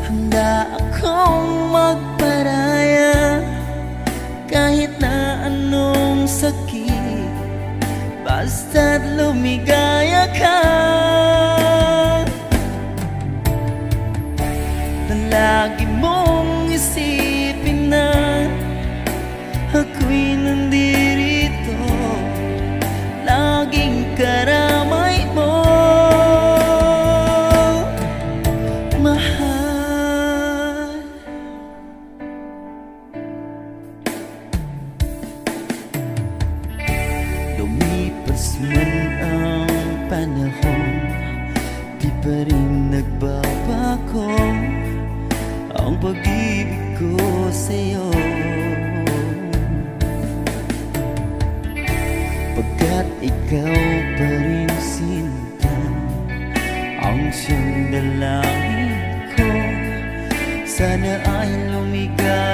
Handa akong magparaya kahit na anong sakit, basta't lumigaya ka. Lagi mong isipin na ako'y nandirito, laging karamay mo, mahal. Lumipas man ang panahon, di pa rin nagbabago ang pag-ibig ko sa'yo, pagkat ikaw pa rin sinta ang siyang dalangin ko. Sana ay lumigaya